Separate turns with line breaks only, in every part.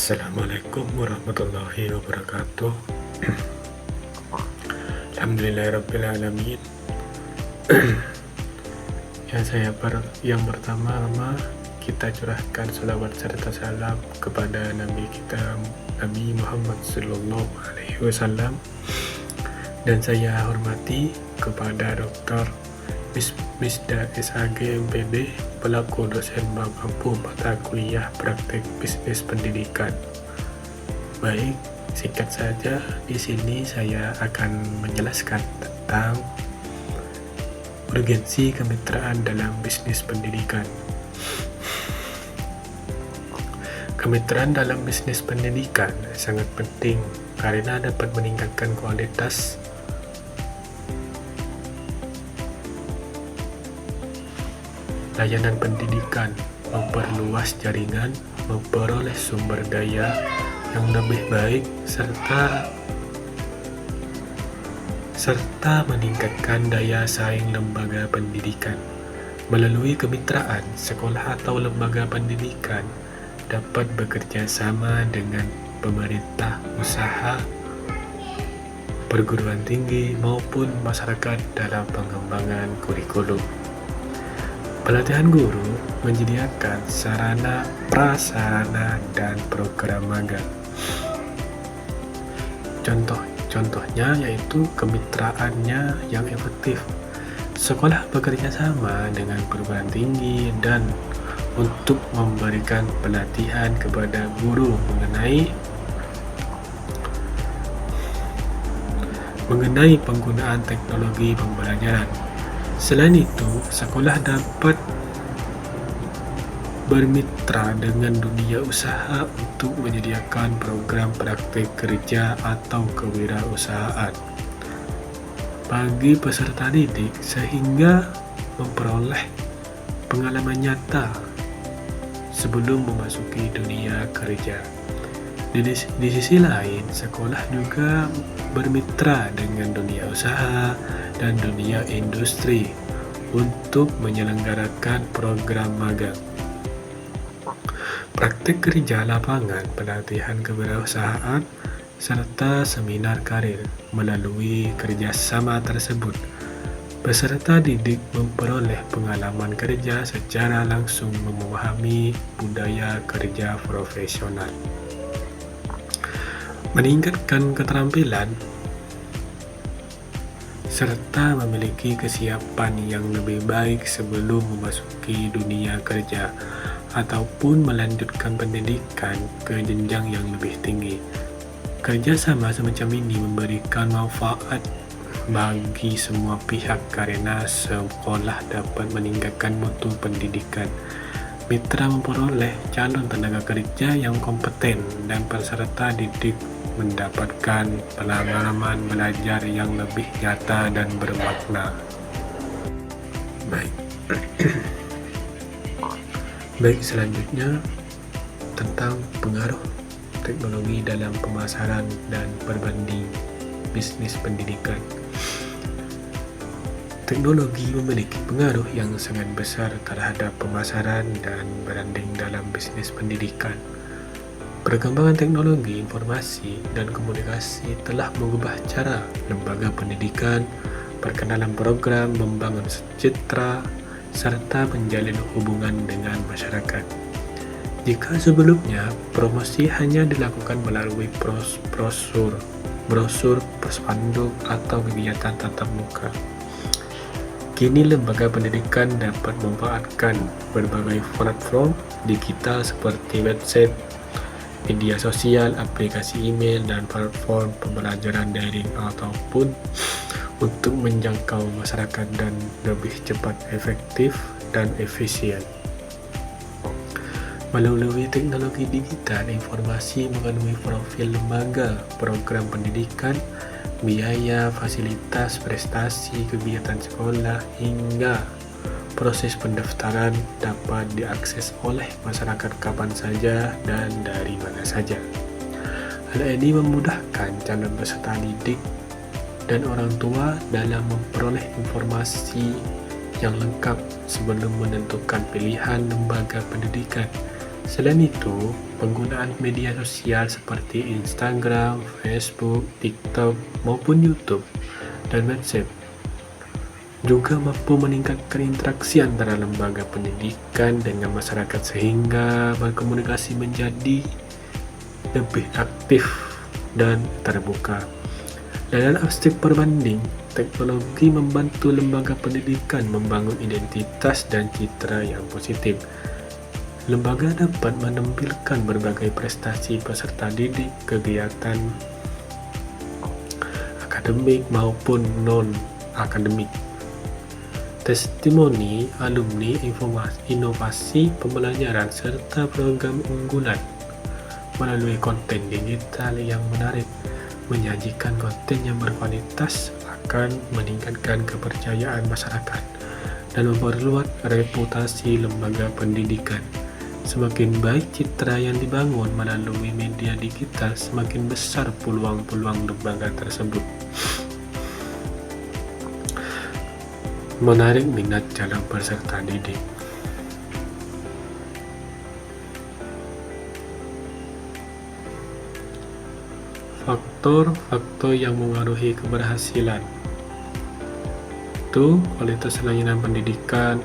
Assalamualaikum warahmatullahi wabarakatuh. Alhamdulillahirrabbilalamin. Yang pertama kita curahkan salawat serta salam kepada Nabi kita Nabi Muhammad Sallallahu Alaihi Wasallam, dan saya hormati kepada Dr. Misda SAG MPD, pelaku dosen mampu mata kuliah praktek bisnis pendidikan. Baik, singkat saja di sini saya akan menjelaskan tentang urgensi kemitraan dalam bisnis pendidikan. Kemitraan dalam bisnis pendidikan sangat penting karena dapat meningkatkan kualitas layanan pendidikan, memperluas jaringan, memperoleh sumber daya yang lebih baik, serta meningkatkan daya saing lembaga pendidikan. Melalui kemitraan, sekolah atau lembaga pendidikan dapat bekerja sama dengan pemerintah, usaha, perguruan tinggi, maupun masyarakat dalam pengembangan kurikulum. Pelatihan guru menyediakan sarana, prasarana, dan program magang. Contohnya yaitu kemitraannya yang efektif. Sekolah bekerja sama dengan perguruan tinggi dan untuk memberikan pelatihan kepada guru mengenai penggunaan teknologi pembelajaran. Selain itu, sekolah dapat bermitra dengan dunia usaha untuk menyediakan program praktik kerja atau kewirausahaan bagi peserta didik sehingga memperoleh pengalaman nyata sebelum memasuki dunia kerja. Di sisi lain, sekolah juga bermitra dengan dunia usaha dan dunia industri untuk menyelenggarakan program magang, praktik kerja lapangan, pelatihan kewirausahaan, serta seminar karir. Melalui kerjasama tersebut, peserta didik memperoleh pengalaman kerja secara langsung, memahami budaya kerja profesional, meningkatkan keterampilan, serta memiliki kesiapan yang lebih baik sebelum memasuki dunia kerja ataupun melanjutkan pendidikan ke jenjang yang lebih tinggi. Kerjasama semacam ini memberikan manfaat bagi semua pihak karena sekolah dapat meningkatkan mutu pendidikan, mitra memperoleh calon tenaga kerja yang kompeten, dan peserta didik mendapatkan pengalaman belajar yang lebih nyata dan bermakna. Baik, selanjutnya tentang pengaruh teknologi dalam pemasaran dan perbanding bisnis pendidikan. Teknologi memiliki pengaruh yang sangat besar terhadap pemasaran dan branding dalam bisnis pendidikan. Perkembangan teknologi informasi dan komunikasi telah mengubah cara lembaga pendidikan, perkenalan program, membangun citra, serta menjalin hubungan dengan masyarakat. Jika sebelumnya promosi hanya dilakukan melalui brosur, spanduk, atau kegiatan tatap muka, kini lembaga pendidikan dapat memanfaatkan berbagai platform digital seperti website, media sosial, aplikasi email, dan platform pembelajaran daring ataupun untuk menjangkau masyarakat dan lebih cepat, efektif, dan efisien. Melalui teknologi digital, informasi mengenai profil lembaga, program pendidikan, biaya, fasilitas, prestasi, kegiatan sekolah, hingga proses pendaftaran dapat diakses oleh masyarakat kapan saja dan dari mana saja. Hal ini memudahkan calon peserta didik dan orang tua dalam memperoleh informasi yang lengkap sebelum menentukan pilihan lembaga pendidikan. Selain itu, penggunaan media sosial seperti Instagram, Facebook, TikTok, maupun YouTube dan WhatsApp juga mampu meningkatkan interaksi antara lembaga pendidikan dengan masyarakat sehingga berkomunikasi menjadi lebih aktif dan terbuka. Dalam aspek perbanding, teknologi membantu lembaga pendidikan membangun identitas dan citra yang positif. Lembaga dapat menampilkan berbagai prestasi peserta didik, kegiatan akademik maupun non-akademik, testimoni alumni, inovasi pembelajaran, serta program unggulan melalui konten digital yang menarik. Menyajikan konten yang berkualitas akan meningkatkan kepercayaan masyarakat dan memperluas reputasi lembaga pendidikan. Semakin baik citra yang dibangun melalui media digital, semakin besar peluang-peluang lembaga tersebut menarik minat calon peserta didik. Faktor-faktor yang mengaruhi keberhasilan itu kualitas layanan pendidikan,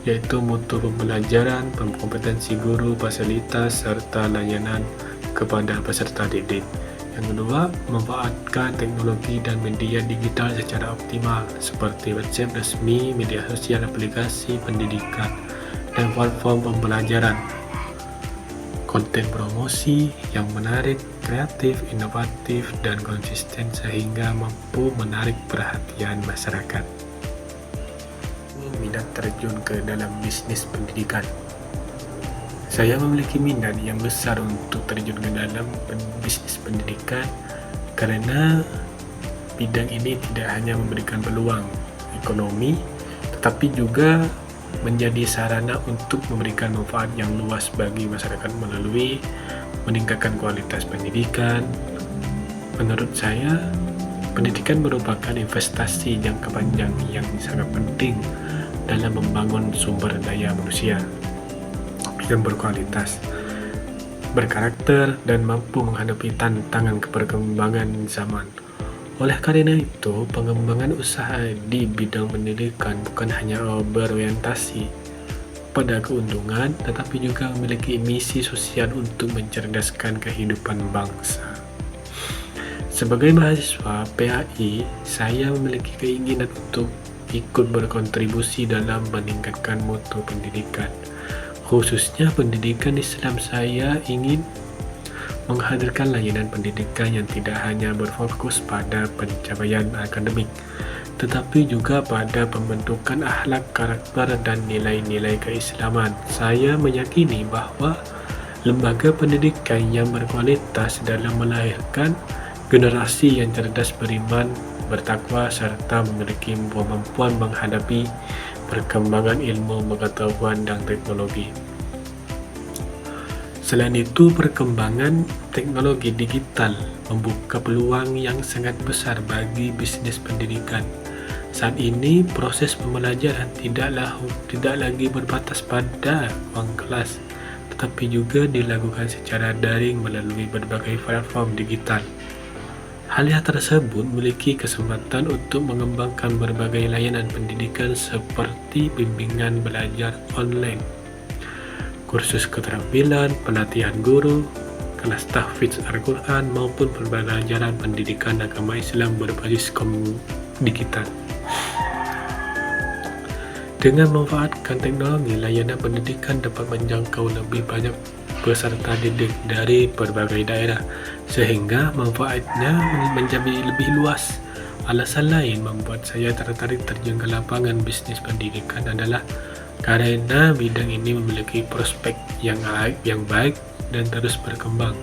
yaitu mutu pembelajaran, kompetensi guru, fasilitas, serta layanan kepada peserta didik. Yang kedua, memanfaatkan teknologi dan media digital secara optimal seperti WhatsApp resmi, media sosial, aplikasi pendidikan, dan platform pembelajaran. Konten promosi yang menarik, kreatif, inovatif, dan konsisten sehingga mampu menarik perhatian masyarakat. Minat terjun ke dalam bisnis pendidikan. Saya memiliki minat yang besar untuk terjun ke dalam bisnis pendidikan karena bidang ini tidak hanya memberikan peluang ekonomi, tetapi juga menjadi sarana untuk memberikan manfaat yang luas bagi masyarakat melalui meningkatkan kualitas pendidikan. Menurut saya, pendidikan merupakan investasi jangka panjang yang sangat penting dalam membangun sumber daya manusia yang berkualitas, berkarakter, dan mampu menghadapi tantangan perkembangan zaman. Oleh karena itu, pengembangan usaha di bidang pendidikan bukan hanya berorientasi pada keuntungan, tetapi juga memiliki misi sosial untuk mencerdaskan kehidupan bangsa. Sebagai mahasiswa PAI, saya memiliki keinginan untuk ikut berkontribusi dalam meningkatkan mutu pendidikan. Khususnya pendidikan Islam, saya ingin menghadirkan layanan pendidikan yang tidak hanya berfokus pada pencapaian akademik, tetapi juga pada pembentukan akhlak, karakter, dan nilai-nilai keislaman. Saya meyakini bahwa lembaga pendidikan yang berkualitas dalam melahirkan generasi yang cerdas, beriman, bertakwa, serta memiliki kemampuan menghadapi perkembangan ilmu, pengetahuan, dan teknologi. Selain itu, perkembangan teknologi digital membuka peluang yang sangat besar bagi bisnis pendidikan. Saat ini, proses pembelajaran tidak lagi berbatas pada ruang kelas, tetapi juga dilakukan secara daring melalui berbagai platform digital. Hal yang tersebut memiliki kesempatan untuk mengembangkan berbagai layanan pendidikan seperti bimbingan belajar online, kursus keterampilan, pelatihan guru, kelas tahfidz Al-Quran, maupun pembelajaran pendidikan agama Islam berbasis digital. Dengan memanfaatkan teknologi, layanan pendidikan dapat menjangkau lebih banyak peserta didik dari berbagai daerah, sehingga manfaatnya menjadi lebih luas. Alasan lain membuat saya tertarik terjun ke lapangan bisnis pendidikan adalah karena bidang ini memiliki prospek yang baik dan terus berkembang.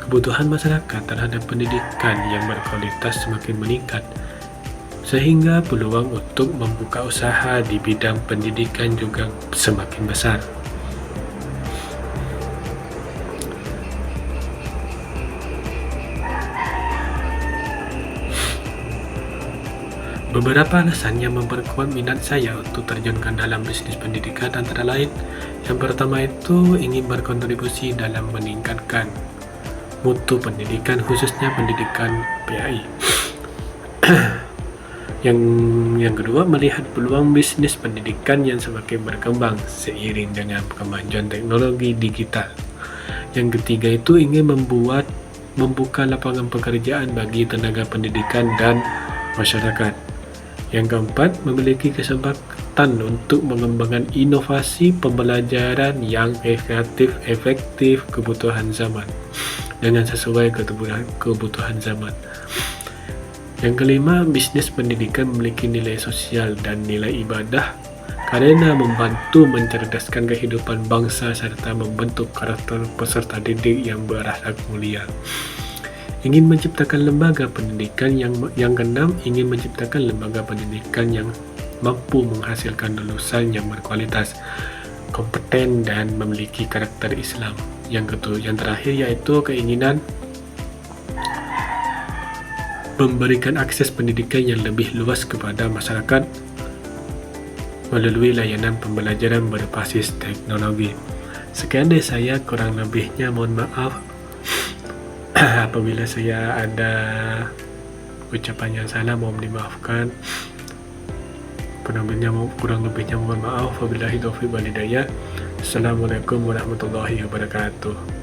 Kebutuhan masyarakat terhadap pendidikan yang berkualitas semakin meningkat, sehingga peluang untuk membuka usaha di bidang pendidikan juga semakin besar. Beberapa alasan yang memperkuat minat saya untuk terjunkan dalam bisnis pendidikan antara lain, yang pertama itu ingin berkontribusi dalam meningkatkan mutu pendidikan, khususnya pendidikan PAI. Yang kedua, melihat peluang bisnis pendidikan yang semakin berkembang seiring dengan kemajuan teknologi digital. Yang ketiga itu ingin membuka lapangan pekerjaan bagi tenaga pendidikan dan masyarakat. Yang keempat, memiliki kesempatan untuk mengembangkan inovasi pembelajaran yang efektif kebutuhan zaman dengan sesuai kebutuhan zaman. Yang kelima, bisnis pendidikan memiliki nilai sosial dan nilai ibadah karena membantu mencerdaskan kehidupan bangsa serta membentuk karakter peserta didik yang berakhlak mulia. Ingin menciptakan lembaga pendidikan yang keenam, ingin menciptakan lembaga pendidikan yang mampu menghasilkan lulusan yang berkualitas, kompeten dan memiliki karakter Islam. Yang terakhir yaitu keinginan memberikan akses pendidikan yang lebih luas kepada masyarakat melalui layanan pembelajaran berbasis teknologi. Sekian dari saya, kurang lebihnya mohon maaf apabila saya ada ucapan yang salah, mohon dimaafkan. Kurang lebihnya mohon maaf. Wabillahi taufiq wal hidayah. Assalamualaikum warahmatullahi wabarakatuh.